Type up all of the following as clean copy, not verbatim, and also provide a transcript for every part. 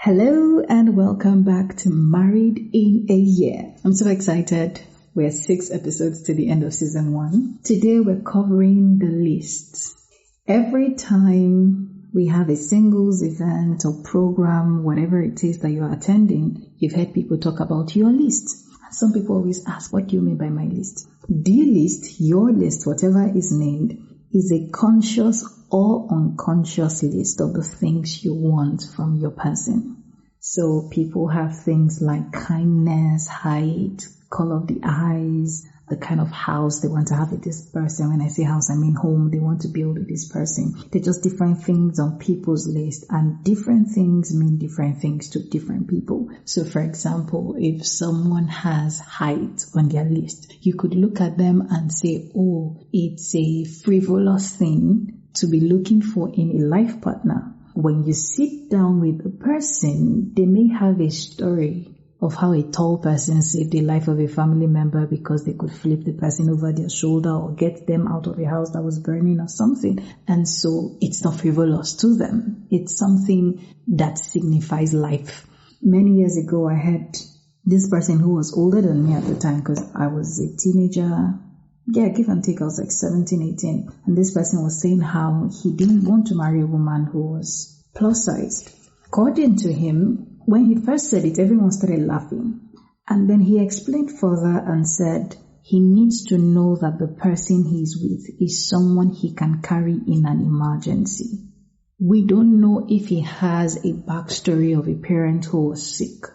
Hello and welcome back to Married in a Year. I'm so excited. We're 6 episodes to the end of season 1. Today we're covering the list. Every time we have a singles event or program, whatever it is that you're attending, you've heard people talk about your list. Some people always ask, what do you mean by my list? The list, your list, whatever is named, is a conscious or unconscious list of the things you want from your person. So people have things like kindness, height, color of the eyes, the kind of house they want to have with this person. When I say house, I mean home they want to build with this person. They're just different things on people's list, and different things mean different things to different people. So for example, if someone has height on their list, you could look at them and say, oh, it's a frivolous thing to be looking for in a life partner. When you sit down with the person, they may have a story of how a tall person saved the life of a family member because they could flip the person over their shoulder or get them out of a house that was burning or something. And so it's not frivolous to them. It's something that signifies life. Many years ago, I had this person who was older than me at the time because I was a teenager. Yeah, give and take, I was like 17, 18. And this person was saying how he didn't want to marry a woman who was plus sized. According to him, when he first said it, everyone started laughing. And then he explained further and said he needs to know that the person he's with is someone he can carry in an emergency. We don't know if he has a backstory of a parent who was sick,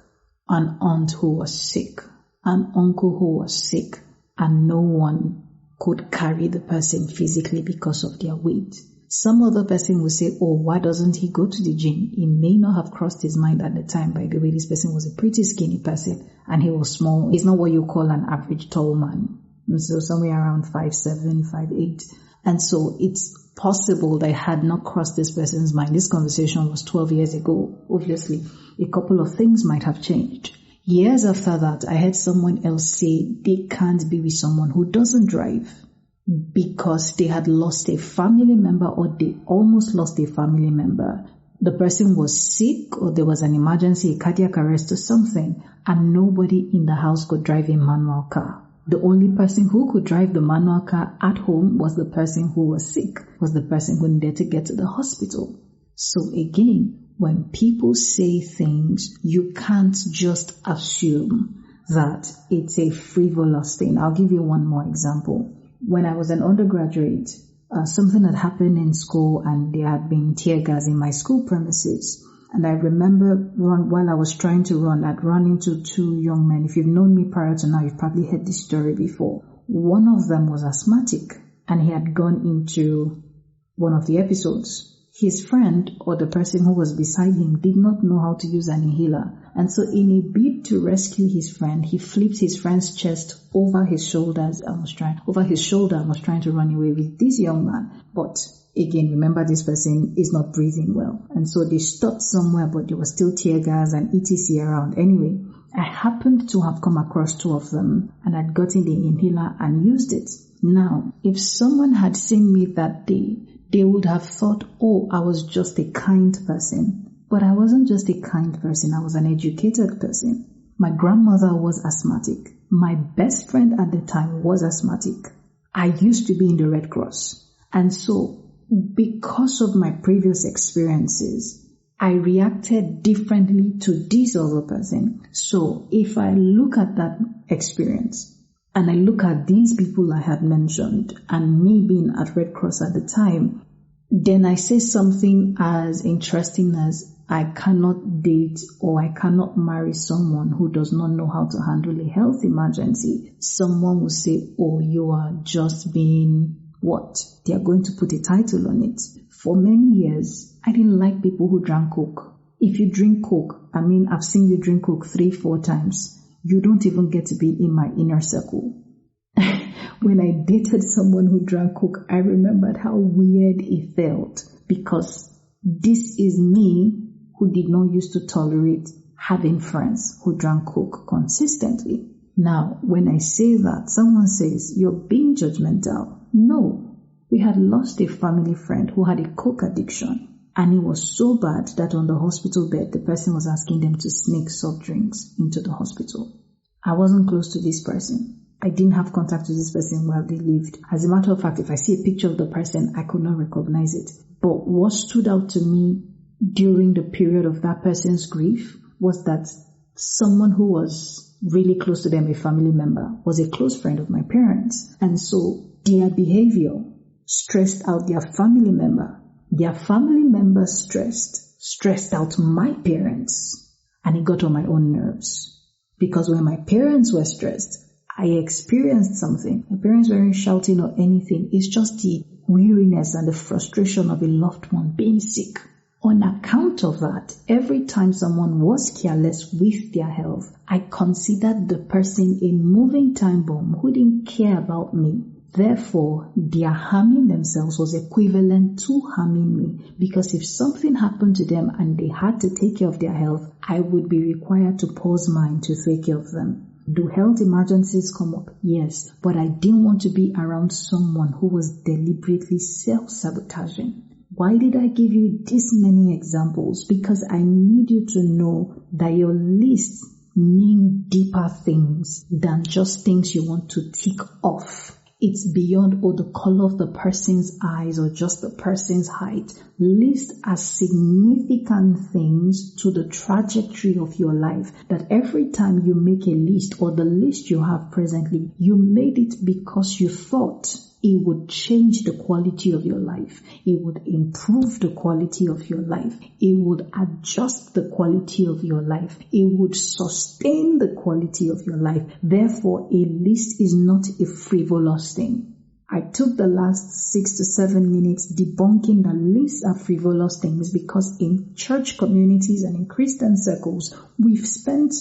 an aunt who was sick, an uncle who was sick, and no one could carry the person physically because of their weight. Some other person will say, oh, why doesn't he go to the gym? It may not have crossed his mind at the time. By the way, this person was a pretty skinny person and he was small. He's not what you call an average tall man. So somewhere around 5'7", 5'8". And so it's possible that it had not crossed this person's mind. This conversation was 12 years ago. Obviously, a couple of things might have changed. Years after that, I heard someone else say they can't be with someone who doesn't drive because they had lost a family member or they almost lost a family member. The person was sick or there was an emergency, a cardiac arrest or something, and nobody in the house could drive a manual car. The only person who could drive the manual car at home was the person who was sick, was the person who needed to get to the hospital. So again, when people say things, you can't just assume that it's a frivolous thing. I'll give you one more example. When I was an undergraduate, something had happened in school and there had been tear gas in my school premises. And I remember while I was trying to run, I'd run into 2 young men. If you've known me prior to now, you've probably heard this story before. One of them was asthmatic and he had gone into one of the episodes. His friend or the person who was beside him did not know how to use an inhaler. And so in a bid to rescue his friend, he flipped his friend's chest over his shoulders and was trying to run away with this young man. But again, remember this person is not breathing well. And so they stopped somewhere, but there was still tear gas and etc. around. Anyway, I happened to have come across 2 of them and I'd gotten the inhaler and used it. Now, if someone had seen me that day, they would have thought, oh, I was just a kind person. But I wasn't just a kind person, I was an educated person. My grandmother was asthmatic. My best friend at the time was asthmatic. I used to be in the Red Cross. And so, because of my previous experiences, I reacted differently to this other person. So, if I look at that experience, and I look at these people I had mentioned and me being at Red Cross at the time, then I say something as interesting as I cannot date or I cannot marry someone who does not know how to handle a health emergency. Someone will say, oh, you are just being what? They are going to put a title on it. For many years, I didn't like people who drank Coke. If you drink Coke, I've seen you drink Coke 3-4 times. You don't even get to be in my inner circle. When I dated someone who drank Coke, I remembered how weird it felt because this is me who did not used to tolerate having friends who drank Coke consistently. Now, when I say that, someone says, you're being judgmental. No, we had lost a family friend who had a Coke addiction. And it was so bad that on the hospital bed, the person was asking them to sneak soft drinks into the hospital. I wasn't close to this person. I didn't have contact with this person while they lived. As a matter of fact, if I see a picture of the person, I could not recognize it. But what stood out to me during the period of that person's grief was that someone who was really close to them, a family member, was a close friend of my parents. And so their behavior stressed out their family member. Their family member stressed out my parents. And it got on my own nerves. Because when my parents were stressed, I experienced something. My parents weren't shouting or anything. It's just the weariness and the frustration of a loved one being sick. On account of that, every time someone was careless with their health, I considered the person a moving time bomb who didn't care about me. Therefore, their harming themselves was equivalent to harming me, because if something happened to them and they had to take care of their health, I would be required to pause mine to take care of them. Do health emergencies come up? Yes, but I didn't want to be around someone who was deliberately self-sabotaging. Why did I give you this many examples? Because I need you to know that your lists mean deeper things than just things you want to tick off. It's beyond the color of the person's eyes or just the person's height. List as significant things to the trajectory of your life, that every time you make a list or the list you have presently, you made it because you thought it would change the quality of your life. It would improve the quality of your life. It would adjust the quality of your life. It would sustain the quality of your life. Therefore, a list is not a frivolous thing. I took the last 6 to 7 minutes debunking that lists are frivolous things, because in church communities and in Christian circles, we've spent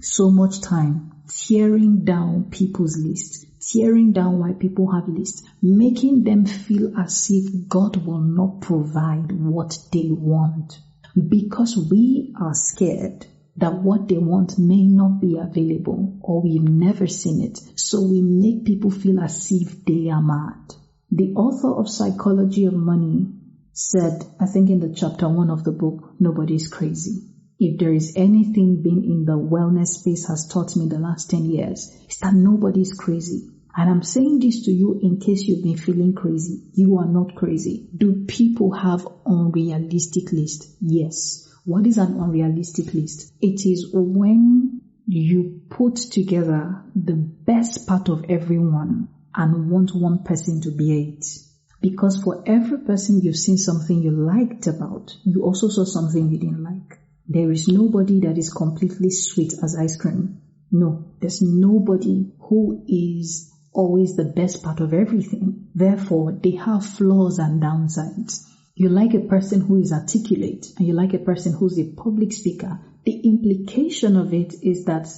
so much time tearing down people's lists, tearing down why people have lists, making them feel as if God will not provide what they want, because we are scared that what they want may not be available, or we've never seen it. So we make people feel as if they are mad. The author of Psychology of Money said, I think in the chapter 1 of the book, nobody's crazy. If there is anything being in the wellness space has taught me the last 10 years, it's that nobody's crazy. And I'm saying this to you in case you've been feeling crazy. You are not crazy. Do people have unrealistic lists? Yes. What is an unrealistic list? It is when you put together the best part of everyone and want one person to be it. Because for every person you've seen something you liked about, you also saw something you didn't like. There is nobody that is completely sweet as ice cream. No, there's nobody who is always the best part of everything. Therefore, they have flaws and downsides. You like a person who is articulate and you like a person who's a public speaker. The implication of it is that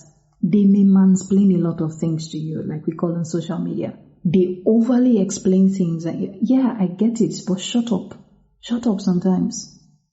they may mansplain a lot of things to you, like we call on social media. They overly explain things. Yeah, I get it, but shut up. Shut up sometimes.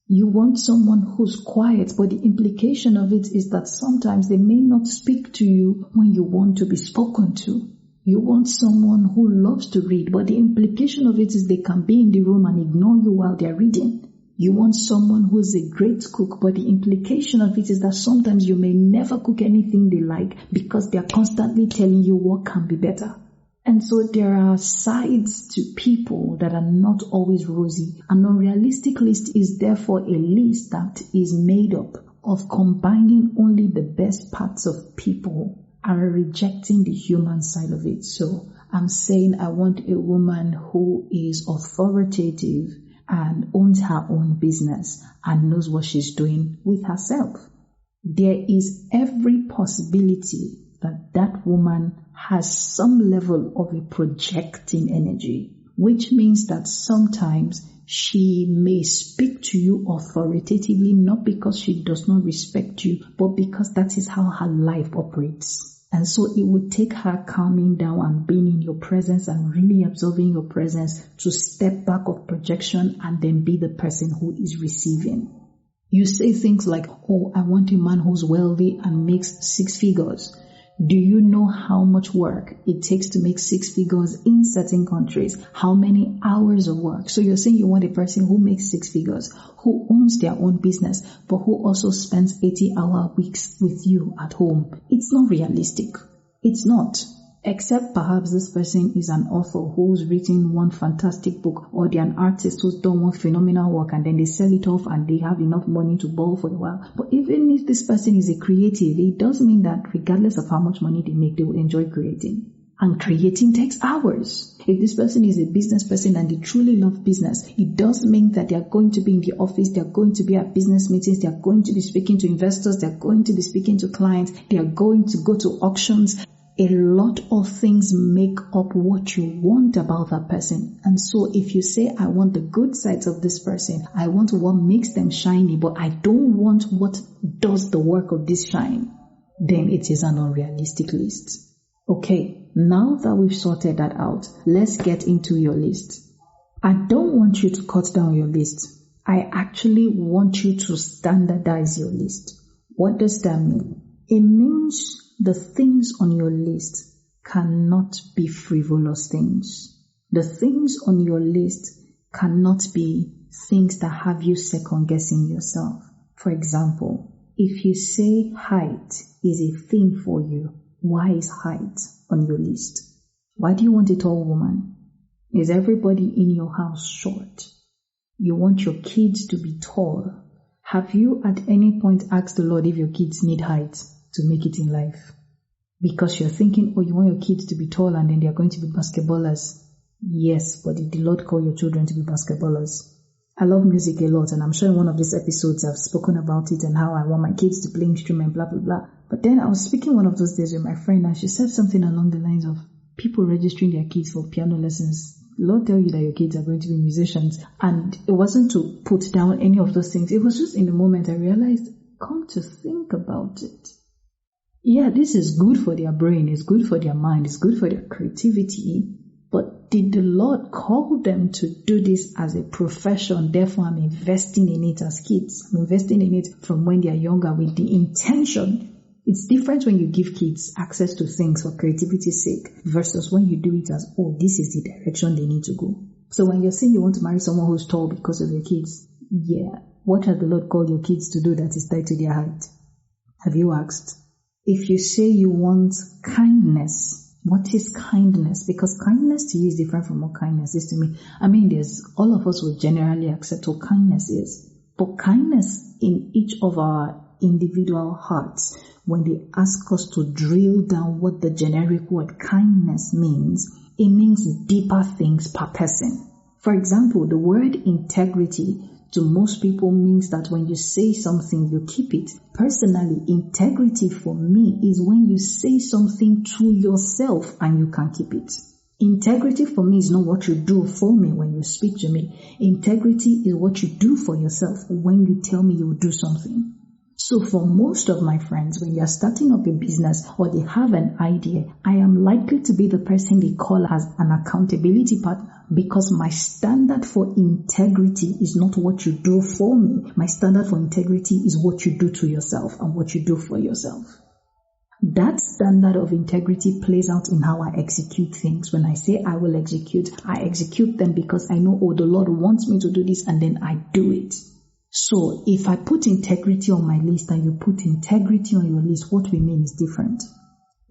You want someone who's quiet, but the implication of it is that sometimes they may not speak to you when you want to be spoken to. You want someone who loves to read, but the implication of it is they can be in the room and ignore you while they're reading. You want someone who's a great cook, but the implication of it is that sometimes you may never cook anything they like because they're constantly telling you what can be better. And so there are sides to people that are not always rosy. An unrealistic list is therefore a list that is made up of combining only the best parts of people and rejecting the human side of it. So I'm saying I want a woman who is authoritative and owns her own business and knows what she's doing with herself. There is every possibility that that woman has some level of a projecting energy, which means that sometimes she may speak to you authoritatively, not because she does not respect you, but because that is how her life operates. And so it would take her calming down and being in your presence and really observing your presence to step back of projection and then be the person who is receiving. You say things like, oh, I want a man who's wealthy and makes 6 figures. Do you know how much work it takes to make 6 figures in certain countries? How many hours of work? So you're saying you want a person who makes 6 figures, who owns their own business, but who also spends 80-hour weeks with you at home. It's not realistic. It's not. Except perhaps this person is an author who's written one fantastic book, or they're an artist who's done one phenomenal work and then they sell it off and they have enough money to ball for a while. But even if this person is a creative, it does mean that regardless of how much money they make, they will enjoy creating. And creating takes hours. If this person is a business person and they truly love business, it does mean that they are going to be in the office, they are going to be at business meetings, they are going to be speaking to investors, they are going to be speaking to clients, they are going to go to auctions. A lot of things make up what you want about that person. And so if you say, I want the good sides of this person, I want what makes them shiny, but I don't want what does the work of this shine, then it is an unrealistic list. Okay, now that we've sorted that out, let's get into your list. I don't want you to cut down your list. I actually want you to standardize your list. What does that mean? It means the things on your list cannot be frivolous things. The things on your list cannot be things that have you second-guessing yourself. For example, if you say height is a thing for you, why is height on your list? Why do you want a tall woman? Is everybody in your house short? You want your kids to be tall. Have you at any point asked the Lord if your kids need height to make it in life? Because you're thinking, you want your kids to be tall and then they're going to be basketballers. Yes, but did the Lord call your children to be basketballers? I love music a lot, and I'm sure in one of these episodes I've spoken about it and how I want my kids to play instrument, blah, blah, blah. But then I was speaking one of those days with my friend and she said something along the lines of people registering their kids for piano lessons. The Lord tell you that your kids are going to be musicians. And it wasn't to put down any of those things. It was just in the moment I realized, come to think about it. Yeah, this is good for their brain, it's good for their mind, it's good for their creativity. But did the Lord call them to do this as a profession? Therefore, I'm investing in it as kids. I'm investing in it from when they are younger with the intention. It's different when you give kids access to things for creativity's sake versus when you do it as, this is the direction they need to go. So when you're saying you want to marry someone who's tall because of your kids, what has the Lord called your kids to do that is tied to their height? Have you asked? If you say you want kindness, what is kindness? Because kindness to you is different from what kindness is to me. All of us will generally accept what kindness is. But kindness in each of our individual hearts, when they ask us to drill down what the generic word kindness means, it means deeper things per person. For example, the word integrity to most people means that when you say something, you keep it. Personally, integrity for me is when you say something to yourself and you can keep it. Integrity for me is not what you do for me when you speak to me. Integrity is what you do for yourself when you tell me you will do something. So for most of my friends, when they are starting up a business or they have an idea, I am likely to be the person they call as an accountability partner because my standard for integrity is not what you do for me. My standard for integrity is what you do to yourself and what you do for yourself. That standard of integrity plays out in how I execute things. When I say I will execute, I execute them because I know, the Lord wants me to do this, and then I do it. So if I put integrity on my list and you put integrity on your list, what we mean is different.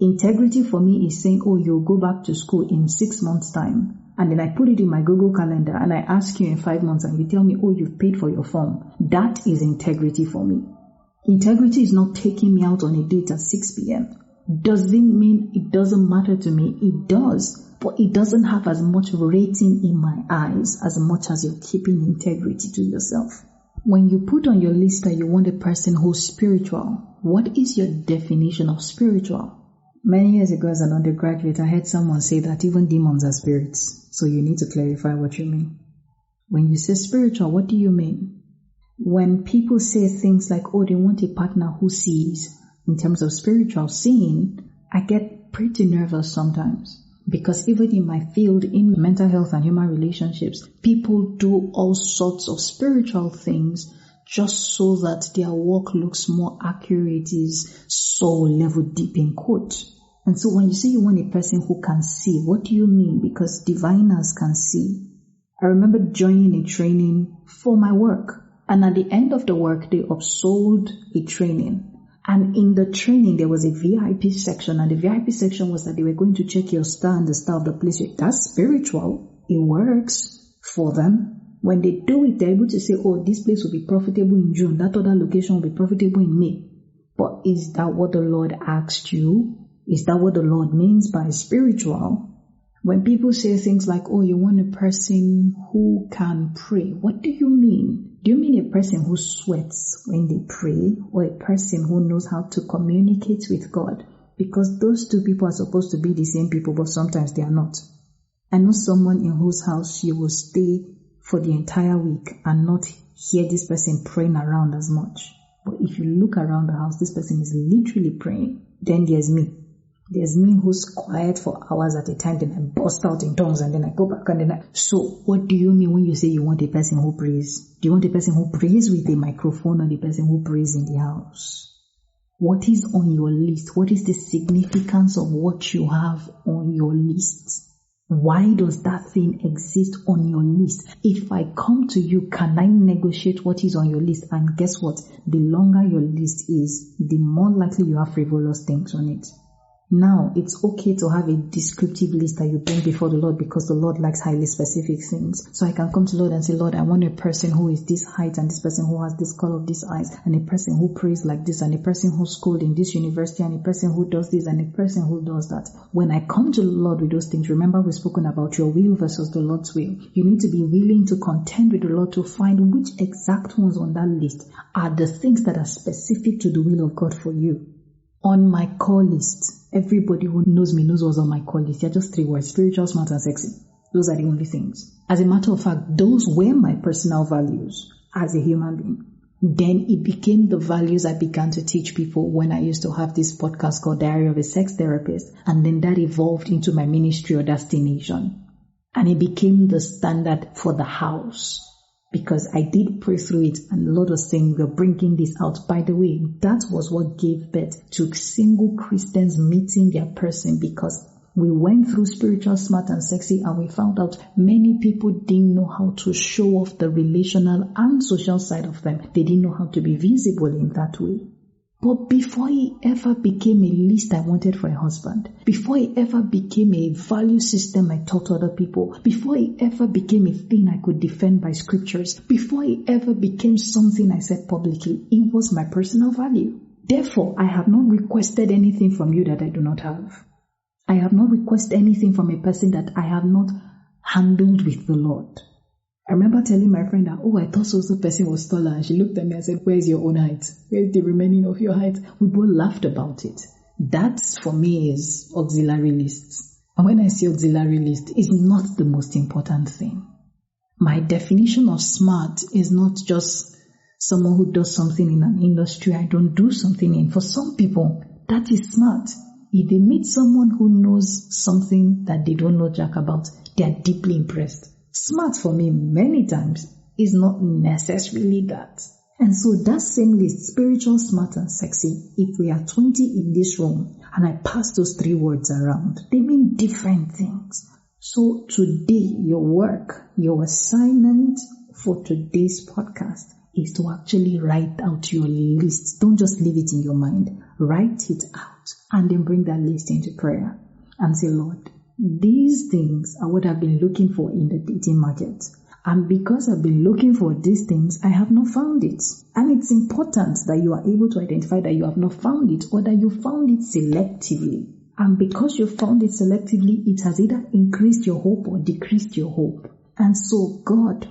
Integrity for me is saying, you'll go back to school in 6 months' time. And then I put it in my Google Calendar and I ask you in 5 months and you tell me, you've paid for your form. That is integrity for me. Integrity is not taking me out on a date at 6 p.m. Does it mean it doesn't matter to me? It does. But it doesn't have as much rating in my eyes as much as you're keeping integrity to yourself. When you put on your list that you want a person who's spiritual, what is your definition of spiritual? Many years ago as an undergraduate, I heard someone say that even demons are spirits. So you need to clarify what you mean. When you say spiritual, what do you mean? When people say things like, they want a partner who sees, in terms of spiritual seeing, I get pretty nervous sometimes. Because even in my field, in mental health and human relationships, people do all sorts of spiritual things just so that their work looks more accurate, is soul level deep in quote. And so when you say you want a person who can see, what do you mean? Because diviners can see. I remember joining a training for my work. And at the end of the work, they upsold a training. And in the training, there was a VIP section. And the VIP section was that they were going to check your star and the star of the place. That's spiritual. It works for them. When they do it, they're able to say, oh, this place will be profitable in June. That other location will be profitable in May. But is that what the Lord asked you? Is that what the Lord means by spiritual? When people say things like, oh, you want a person who can pray, what do you mean? Do you mean a person who sweats when they pray, or a person who knows how to communicate with God? Because those two people are supposed to be the same people, but sometimes they are not. I know someone in whose house you will stay for the entire week and not hear this person praying around as much. But if you look around the house, this person is literally praying. Then there's me. There's me who's quiet for hours at a time, then I burst out in tongues and then I go back and then So what do you mean when you say you want a person who prays? Do you want a person who prays with a microphone or the person who prays in the house? What is on your list? What is the significance of what you have on your list? Why does that thing exist on your list? If I come to you, can I negotiate what is on your list? And guess what? The longer your list is, the more likely you have frivolous things on it. Now, it's okay to have a descriptive list that you bring before the Lord because the Lord likes highly specific things. So I can come to the Lord and say, Lord, I want a person who is this height and this person who has this color of these eyes and a person who prays like this and a person who schooled in this university and a person who does this and a person who does that. When I come to the Lord with those things, remember we've spoken about your will versus the Lord's will. You need to be willing to contend with the Lord to find which exact ones on that list are the things that are specific to the will of God for you. On my call list, everybody who knows me knows what's on my call list. They're just 3 words: spiritual, smart, and sexy. Those are the only things. As a matter of fact, those were my personal values as a human being. Then it became the values I began to teach people when I used to have this podcast called Diary of a Sex Therapist. And then that evolved into my ministry or destination. And it became the standard for the house. Because I did pray through it and the Lord was saying, we're bringing this out. By the way, that was what gave birth to single Christians meeting their person, because we went through spiritual, smart, and sexy and we found out many people didn't know how to show off the relational and social side of them. They didn't know how to be visible in that way. But before it ever became a list I wanted for a husband, before it ever became a value system I taught other people, before it ever became a thing I could defend by scriptures, before it ever became something I said publicly, it was my personal value. Therefore, I have not requested anything from you that I do not have. I have not requested anything from a person that I have not handled with the Lord. I remember telling my friend that, I thought so person was taller, and she looked at me and said, where's your own height? Where's the remaining of your height? We both laughed about it. That, for me, is auxiliary lists. And when I say auxiliary list, it's not the most important thing. My definition of smart is not just someone who does something in an industry I don't do something in. For some people, that is smart. If they meet someone who knows something that they don't know jack about, they are deeply impressed. Smart for me many times is not necessarily that. And so that same list, spiritual, smart, and sexy, if we are 20 in this room and I pass those 3 words around, they mean different things. So today, your work, your assignment for today's podcast is to actually write out your list. Don't just leave it in your mind. Write it out and then bring that list into prayer and say, Lord, these things are what I've been looking for in the dating market. And because I've been looking for these things, I have not found it. And it's important that you are able to identify that you have not found it or that you found it selectively. And because you found it selectively, it has either increased your hope or decreased your hope. And so, God,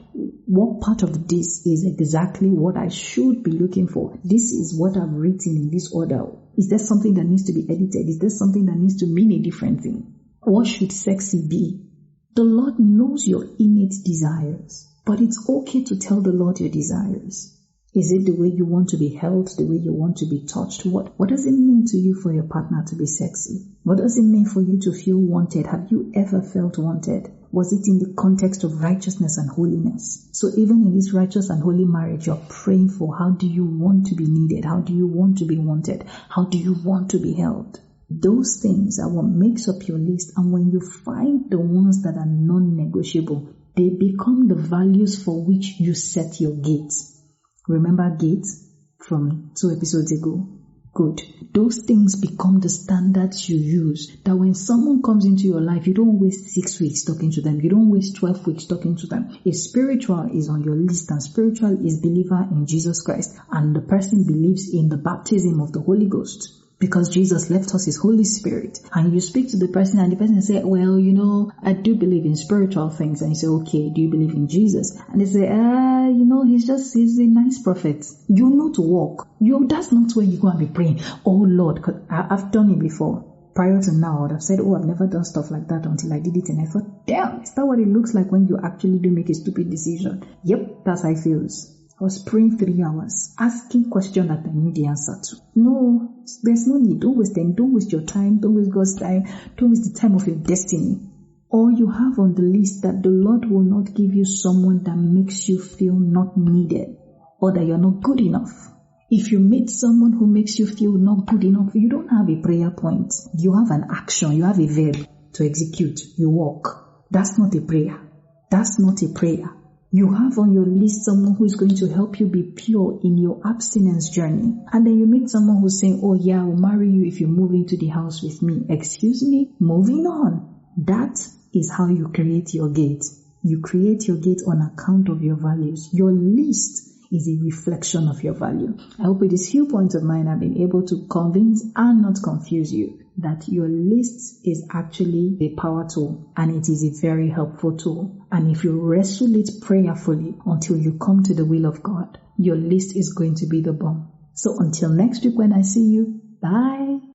what part of this is exactly what I should be looking for? This is what I've written in this order. Is there something that needs to be edited? Is there something that needs to mean a different thing? What should sexy be? The Lord knows your innate desires, but it's okay to tell the Lord your desires. Is it the way you want to be held, the way you want to be touched? What does it mean to you for your partner to be sexy? What does it mean for you to feel wanted? Have you ever felt wanted? Was it in the context of righteousness and holiness? So even in this righteous and holy marriage, you're praying for, how do you want to be needed? How do you want to be wanted? How do you want to be held? Those things are what makes up your list. And when you find the ones that are non-negotiable, they become the values for which you set your gates. Remember gates from 2 episodes ago? Good. Those things become the standards you use. That when someone comes into your life, you don't waste 6 weeks talking to them. You don't waste 12 weeks talking to them. If spiritual is on your list and spiritual is believer in Jesus Christ and the person believes in the baptism of the Holy Ghost, because Jesus left us His Holy Spirit, and you speak to the person and the person say, well, I do believe in spiritual things. And you say, okay, do you believe in Jesus? And they say, he's a nice prophet. You know to walk. That's not where you go and be praying. Oh Lord, 'cause I've done it before. Prior to now, I would have said, I've never done stuff like that until I did it. And I thought, damn, is that what it looks like when you actually do make a stupid decision? Yep, that's how it feels. I was praying 3 hours, asking questions that I knew the answer to. No, there's no need. Don't waste time. Don't waste your time. Don't waste God's time. Don't waste the time of your destiny. Or you have on the list that the Lord will not give you someone that makes you feel not needed or that you're not good enough. If you meet someone who makes you feel not good enough, you don't have a prayer point. You have an action. You have a verb to execute. You walk. That's not a prayer. That's not a prayer. You have on your list someone who is going to help you be pure in your abstinence journey. And then you meet someone who's saying, oh yeah, I'll marry you if you move into the house with me. Excuse me? Moving on. That is how you create your gate. You create your gate on account of your values. Your list is a reflection of your value. I hope with these few points of mine I've been able to convince and not confuse you that your list is actually a power tool, and it is a very helpful tool. And if you wrestle it prayerfully until you come to the will of God, your list is going to be the bomb. So until next week when I see you, bye.